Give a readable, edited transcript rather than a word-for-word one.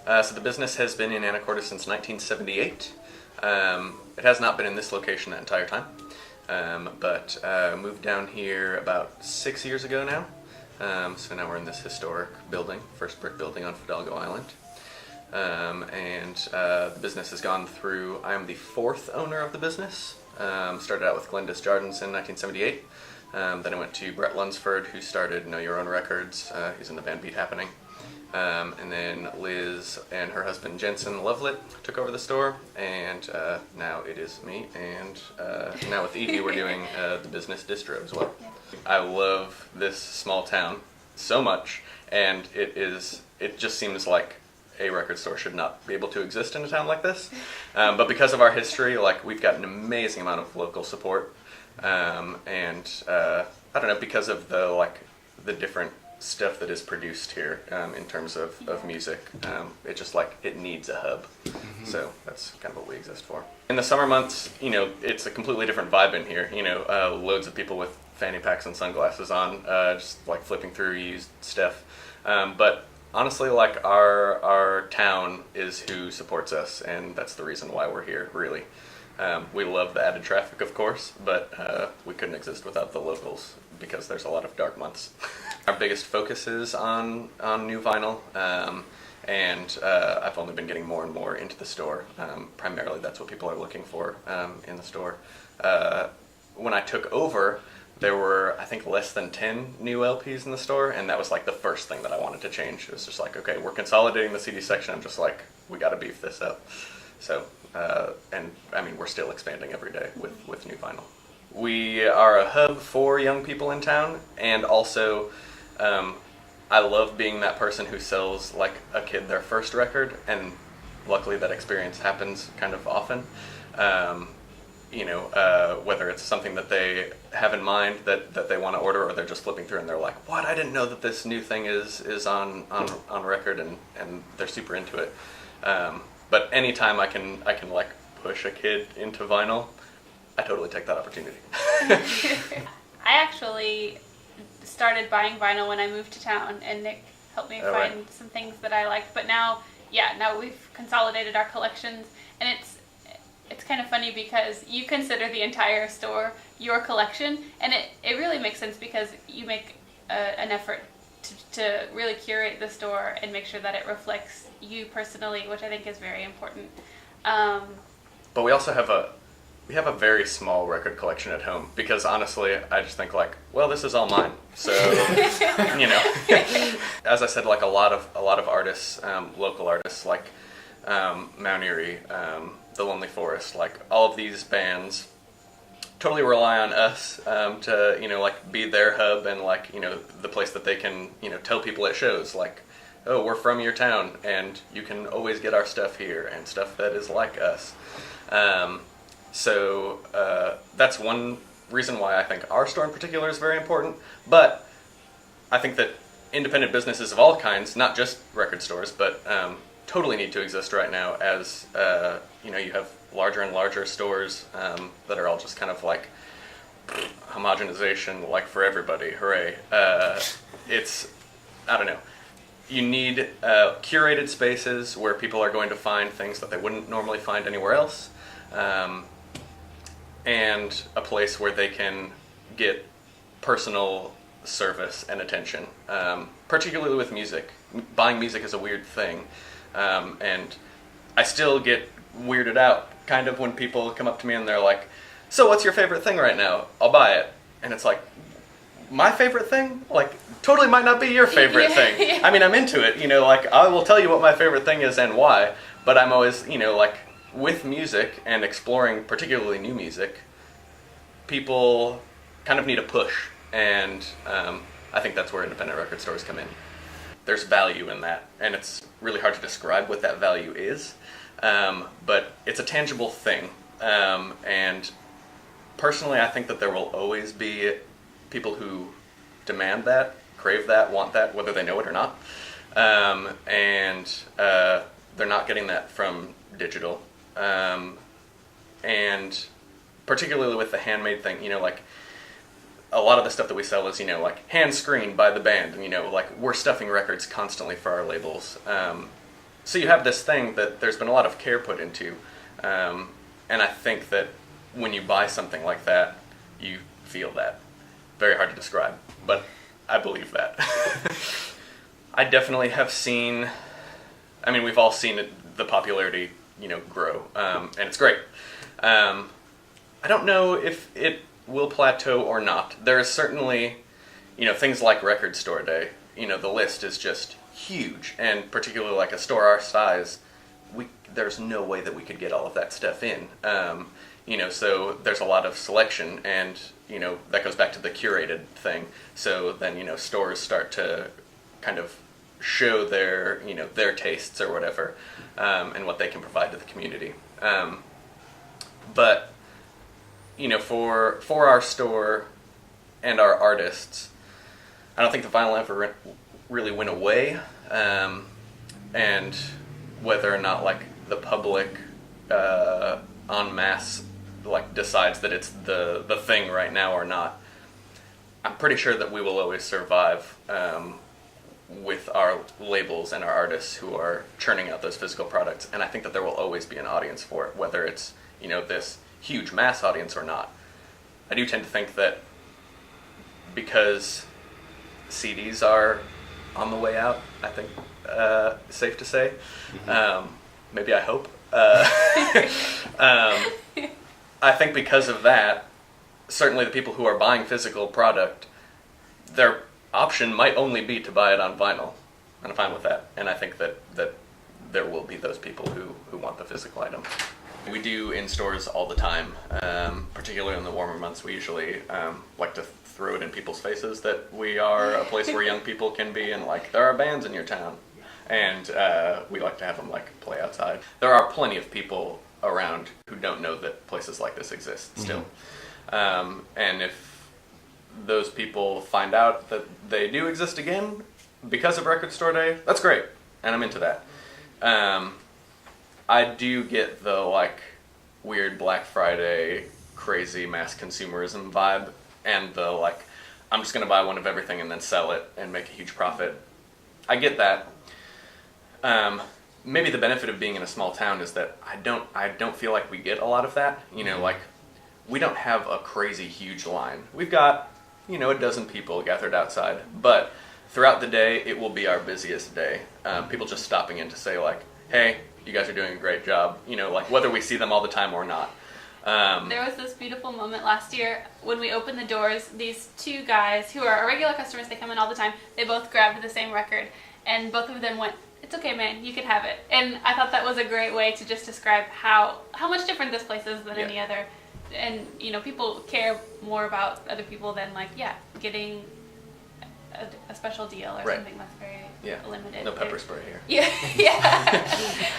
So the business has been in Anacortes since 1978. It has not been in this location that entire time, but moved down here about 6 years ago now. So now we're in this historic building, first brick building on Fidalgo Island. And the business has gone through, I am the fourth owner of the business. Started out with Glenda's Jardins in 1978. Then I went to Brett Lunsford, who started Know Your Own Records. He's in the band Beat Happening. And then Liz and her husband Jensen Lovelet took over the store, and now it is me. And now with Evie, we're doing the business distro as well. I love this small town so much, and it just seems like a record store should not be able to exist in a town like this. But because of our history, like, we've got an amazing amount of local support, and I don't know, because of the different stuff that is produced here in terms of music, it needs a hub. Mm-hmm. So that's kind of what we exist for. In the summer months, it's a completely different vibe in here. Loads of people with fanny packs and sunglasses on, just like flipping through used stuff. But honestly, like, our town is who supports us, and that's the reason why we're here, really. We love the added traffic, of course, but we couldn't exist without the locals, because there's a lot of dark months. Our biggest focus is on new vinyl, and I've only been getting more and more into the store. Primarily, that's what people are looking for in the store. When I took over, there were, I think, less than 10 new LPs in the store, and that was like the first thing that I wanted to change. It was just like, okay, we're consolidating the CD section. I'm just like, we got to beef this up. So, and I mean, we're still expanding every day with new vinyl. We are a hub for young people in town, and also I love being that person who sells like a kid their first record, and luckily that experience happens kind of often. Whether it's something that they have in mind that they want to order, or they're just flipping through and they're like, what, I didn't know that this new thing is on record, and they're super into it. But anytime I can like push a kid into vinyl, I totally take that opportunity. I actually started buying vinyl when I moved to town, and Nick helped me find some things that I liked. But now we've consolidated our collections, and it's kind of funny because you consider the entire store your collection, and it really makes sense because you make an effort to really curate the store and make sure that it reflects you personally, which I think is very important. But we also have a very small record collection at home, because honestly, I just think like, well, this is all mine. So, as I said, like a lot of artists, local artists like Mount Erie, The Lonely Forest, like all of these bands totally rely on us to be their hub, and the place that they can tell people at shows like, oh, we're from your town and you can always get our stuff here, and stuff that is like us. So that's one reason why I think our store in particular is very important. But I think that independent businesses of all kinds, not just record stores, but totally need to exist right now, as you have larger and larger stores that are all just kind of like homogenization, like for everybody, hooray. I don't know. You need curated spaces where people are going to find things that they wouldn't normally find anywhere else, and a place where they can get personal service and attention, particularly with music. Buying music is a weird thing, and I still get weirded out kind of when people come up to me and they're like, so what's your favorite thing right now? I'll buy it. And it's like, my favorite thing? Like, totally might not be your favorite thing. Yeah. I mean, I'm into it, I will tell you what my favorite thing is and why, but I'm always, with music and exploring particularly new music, people kind of need a push, and I think that's where independent record stores come in. There's value in that, and it's really hard to describe what that value is, but it's a tangible thing, and personally I think that there will always be people who demand that, crave that, want that, whether they know it or not, and they're not getting that from digital, and particularly with the handmade thing, a lot of the stuff that we sell is, hand screened by the band, and, we're stuffing records constantly for our labels, So you have this thing that there's been a lot of care put into, and I think that when you buy something like that, you feel that. Very hard to describe, but I believe that. I definitely have seen, I mean, we've all seen the popularity, grow, and it's great. I don't know if it will plateau or not. There is certainly, things like Record Store Day, the list is just huge, and particularly like a store our size, there's no way that we could get all of that stuff in. So there's a lot of selection, and that goes back to the curated thing. So then stores start to kind of show their their tastes or whatever, and what they can provide to the community. But for our store and our artists, I don't think the vinyl ever really went away, and whether or not like the public en masse like decides that it's the thing right now or not, I'm pretty sure that we will always survive with our labels and our artists who are churning out those physical products, and I think that there will always be an audience for it, whether it's this huge mass audience or not. I do tend to think that because CDs are on the way out, I think, safe to say. Maybe I hope. I think because of that, certainly the people who are buying physical product, their option might only be to buy it on vinyl. And I'm fine with that. And I think that there will be those people who want the physical item. We do in stores all the time, particularly in the warmer months. We usually like to throw it in people's faces that we are a place where young people can be, and like there are bands in your town, and we like to have them like play outside. There are plenty of people around who don't know that places like this exist still, and if those people find out that they do exist again because of Record Store Day, that's great, and I'm into that. I do get the like weird Black Friday crazy mass consumerism vibe, and the like I'm just gonna buy one of everything and then sell it and make a huge profit. I get that. Maybe the benefit of being in a small town is that I don't feel like we get a lot of that. Like we don't have a crazy huge line. We've got a dozen people gathered outside, but throughout the day it will be our busiest day. People just stopping in to say like, hey, you guys are doing a great job, like whether we see them all the time or not. There was this beautiful moment last year when we opened the doors. These two guys who are our regular customers, they come in all the time, they both grabbed the same record, and both of them went, "It's okay, man, you can have it." And I thought that was a great way to just describe how much different this place is than any other. And people care more about other people than like getting a special deal or something that's very limited. No pepper spray here. Yeah.